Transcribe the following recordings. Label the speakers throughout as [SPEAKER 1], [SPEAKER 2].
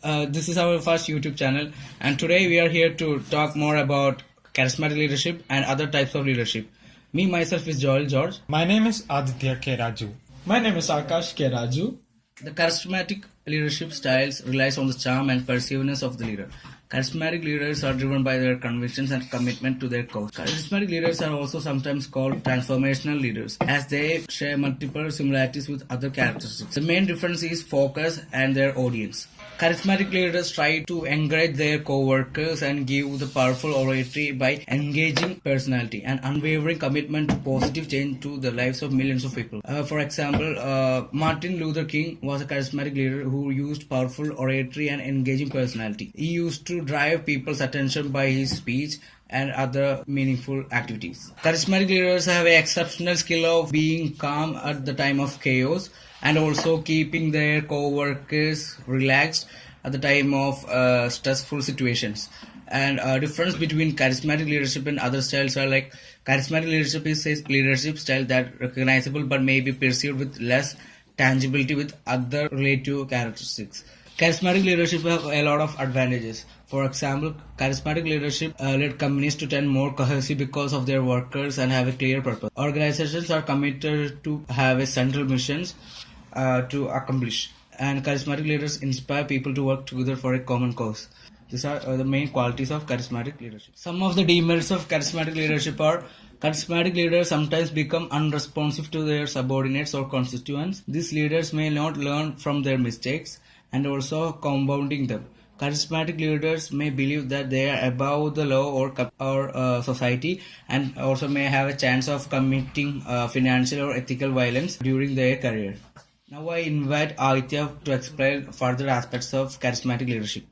[SPEAKER 1] This is our first YouTube channel, and today we are here to talk more about charismatic leadership and other types of leadership. Me, myself, is Joel George.
[SPEAKER 2] My name is Aditya K. Raju.
[SPEAKER 3] My name is Akash K. Raju.
[SPEAKER 1] The charismatic leadership styles relies on the charm and persuasiveness of the leader. Charismatic leaders are driven by their convictions and commitment to their cause. Charismatic leaders are also sometimes called transformational leaders, as they share multiple similarities with other characteristics. The main difference is focus and their audience. Charismatic leaders try to encourage their co-workers and give the powerful oratory by engaging personality and unwavering commitment to positive change to the lives of millions of people. For example, Martin Luther King was a charismatic leader who used powerful oratory and engaging personality. He used to drive people's attention by his speech and other meaningful activities. Charismatic leaders have an exceptional skill of being calm at the time of chaos and also keeping their co-workers relaxed at the time of stressful situations. And difference between charismatic leadership and other styles are like charismatic leadership is a leadership style that recognizable but may be perceived with less tangibility with other relative characteristics. Charismatic leadership have a lot of advantages. For example, charismatic leadership led companies to turn more cohesive because of their workers and have a clear purpose. Organizations are committed to have a central missions to accomplish, and charismatic leaders inspire people to work together for a common cause. These are the main qualities of charismatic leadership. Some of the demerits of charismatic leadership are charismatic leaders sometimes become unresponsive to their subordinates or constituents. These leaders may not learn from their mistakes and also compounding them. Charismatic leaders may believe that they are above the law or society and also may have a chance of committing financial or ethical violence during their career. Now I invite Aditya to explain further aspects of charismatic leadership.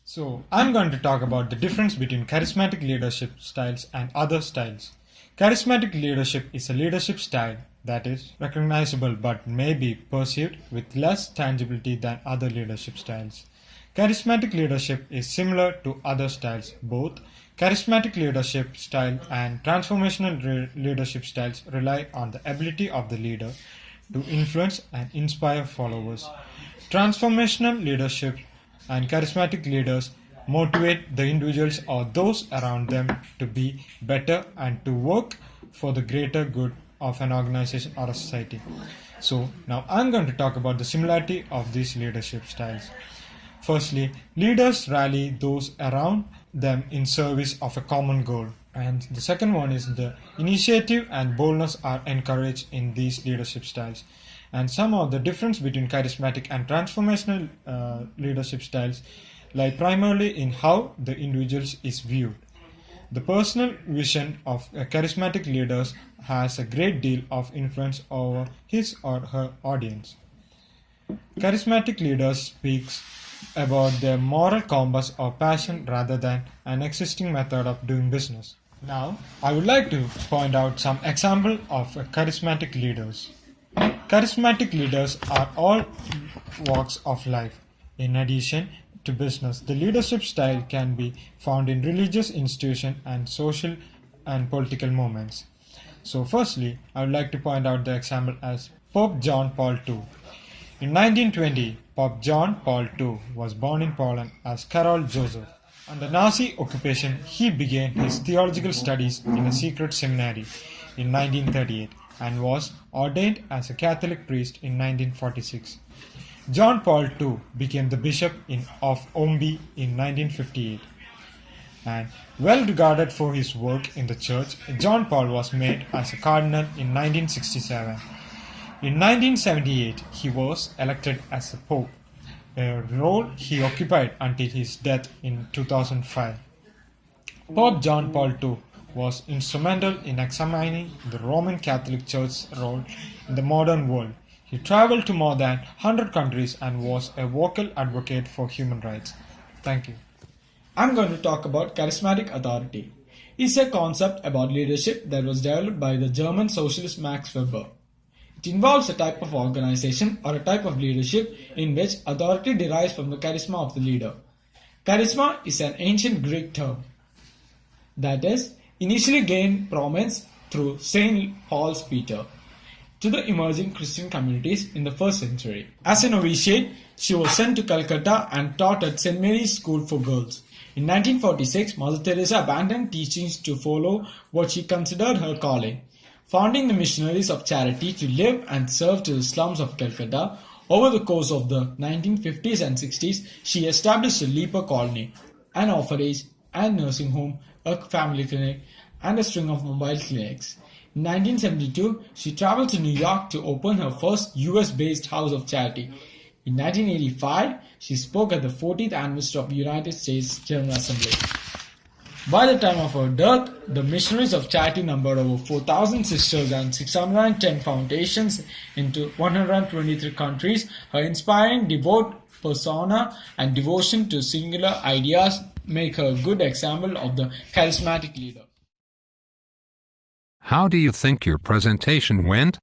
[SPEAKER 2] So, I'm going to talk about the difference between charismatic leadership styles and other styles. Charismatic leadership is a leadership style that is recognizable but may be perceived with less tangibility than other leadership styles. Charismatic leadership is similar to other styles. Both charismatic leadership style and transformational leadership styles rely on the ability of the leader to influence and inspire followers. Transformational leadership and charismatic leaders motivate the individuals or those around them to be better and to work for the greater good of an organization or a society. So now I'm going to talk about the similarity of these leadership styles. Firstly, leaders rally those around them in service of a common goal. And the second one is the initiative and boldness are encouraged in these leadership styles. And some of the difference between charismatic and transformational leadership styles lie primarily in how the individual is viewed. The personal vision of charismatic leaders has a great deal of influence over his or her audience. Charismatic leaders speaks about their moral compass or passion rather than an existing method of doing business. Now, I would like to point out some examples of charismatic leaders. Charismatic leaders are all walks of life. In addition to business, the leadership style can be found in religious institutions and social and political movements. So firstly, I would like to point out the example as Pope John Paul II. In 1920, Pope John Paul II was born in Poland as Karol Joseph. Under Nazi occupation, he began his theological studies in a secret seminary in 1938 and was ordained as a Catholic priest in 1946. John Paul II became the bishop of Ombi in 1958. And well regarded for his work in the church, John Paul was made as a cardinal in 1967. In 1978, he was elected as a pope, a role he occupied until his death in 2005. Pope John Paul II was instrumental in examining the Roman Catholic Church's role in the modern world. He traveled to more than 100 countries and was a vocal advocate for human rights. Thank you.
[SPEAKER 3] I'm going to talk about charismatic authority. It's a concept about leadership that was developed by the German socialist Max Weber. It involves a type of organization or a type of leadership in which authority derives from the charisma of the leader. Charisma is an ancient Greek term that is initially gained prominence through St. Paul's Peter. to the emerging Christian communities in the first century. As a novitiate, she was sent to Calcutta and taught at St. Mary's School for Girls. In 1946, Mother Teresa abandoned teachings to follow what she considered her calling, founding the Missionaries of Charity to live and serve to the slums of Calcutta. Over the course of the 1950s and 60s, she established a leper colony, an orphanage and nursing home, a family clinic, and a string of mobile clinics. In 1972, she traveled to New York to open her first US-based House of Charity. In 1985, she spoke at the 40th anniversary of the United States General Assembly. By the time of her death, the Missionaries of Charity numbered over 4,000 sisters and 610 foundations into 123 countries. Her inspiring devout persona and devotion to singular ideas make her a good example of the charismatic leader.
[SPEAKER 4] How do you think your presentation went?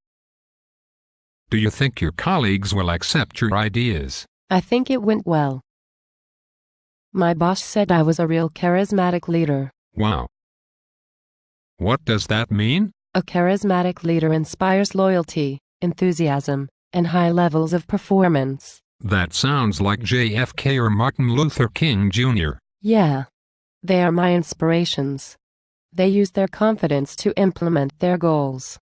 [SPEAKER 4] Do you think your colleagues will accept your ideas?
[SPEAKER 5] I think it went well. My boss said I was a real charismatic leader.
[SPEAKER 4] Wow. What does that mean?
[SPEAKER 5] A charismatic leader inspires loyalty, enthusiasm, and high levels of performance.
[SPEAKER 4] That sounds like JFK or Martin Luther King Jr.
[SPEAKER 5] Yeah. They are my inspirations. They use their confidence to implement their goals.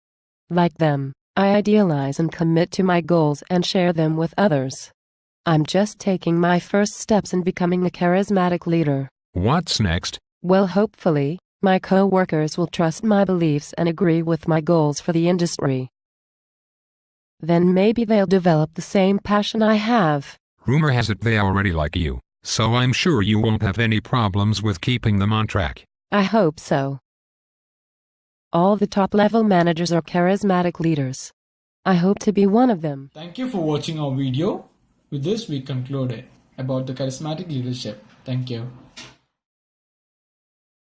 [SPEAKER 5] Like them, I idealize and commit to my goals and share them with others. I'm just taking my first steps in becoming a charismatic leader.
[SPEAKER 4] What's next?
[SPEAKER 5] Well, hopefully, my co-workers will trust my beliefs and agree with my goals for the industry. Then maybe they'll develop the same passion I have.
[SPEAKER 4] Rumor has it they already like you, so I'm sure you won't have any problems with keeping them on track.
[SPEAKER 5] I hope so. All the top-level managers are charismatic leaders. I hope to be one of them.
[SPEAKER 3] Thank you for watching our video. With this, we concluded about the charismatic leadership. Thank you.